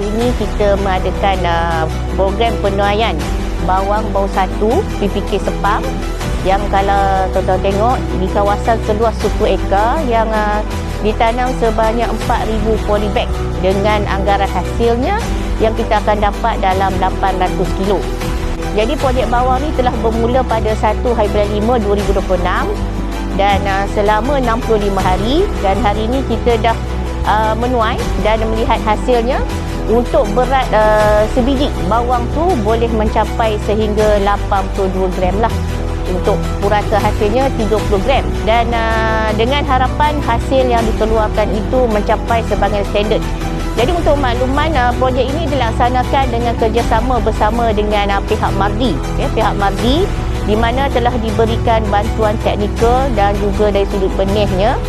hari ini kita mengadakan program penuaian bawang bau satu PPK Sepang, yang kalau tuan-tuan tengok di kawasan seluas 10 ekar yang ditanam sebanyak 4,000 polybag dengan anggaran hasilnya yang kita akan dapat dalam 800 kilo. Jadi projek bawang ni telah bermula pada 1 Bulan 5 2026 dan selama 65 hari, dan hari ini kita dah menuai dan melihat hasilnya. Untuk berat sebiji bawang tu boleh mencapai sehingga 82 gram lah. Untuk purata hasilnya 30 gram, dan dengan harapan hasil yang dikeluarkan itu mencapai sebagai standard. Jadi untuk makluman, projek ini dilaksanakan dengan kerjasama bersama dengan pihak MARDI, pihak MARDI di mana telah diberikan bantuan teknikal dan juga dari sudut benihnya.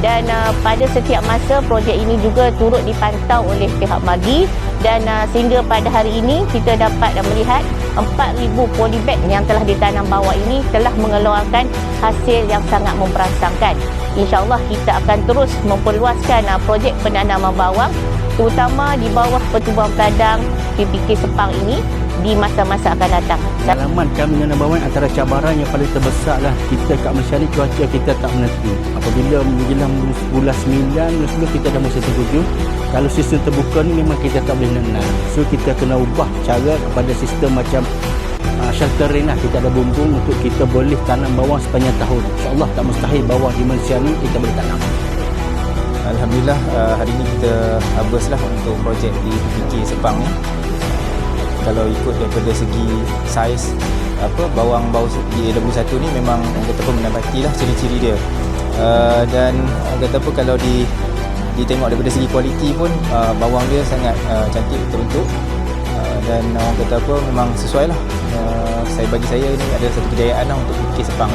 Dan pada setiap masa projek ini juga turut dipantau oleh pihak MARDI, dan sehingga pada hari ini kita dapat melihat 4,000 polybag yang telah ditanam bawang ini telah mengeluarkan hasil yang sangat memperangsangkan. InsyaAllah kita akan terus memperluaskan projek penanaman bawang terutama di bawah Pertubuhan Peladang PPK Sepang ini di masa-masa akan datang. Pengalaman kami menanam bawang antara cabaran yang paling terbesar lah kita kat Malaysia ni, cuaca kita tak menentu. Apabila menjelang bulan 9, bulan 10 kita dah musim tengkujuh. Kalau sistem terbuka ni memang kita tak boleh nanam. So kita kena ubah cara kepada sistem macam sheltering lah. Kita ada bumbung untuk kita boleh tanam bawang sepanjang tahun. InsyaAllah tak mustahil bawang di Malaysia ni kita boleh tanam. Alhamdulillah hari ini kita habis lah untuk projek di PPK Sepang ni. Kalau ikut daripada segi saiz bawang bau di AW1 ni memang orang kata pun mendapatilah ciri-ciri dia. Dan orang kata pun kalau ditengok daripada segi kualiti pun bawang dia sangat cantik terbentuk, dan orang kata apa memang sesuai lah. Bagi saya ini adalah satu kejayaan lah untuk PPK Sepang.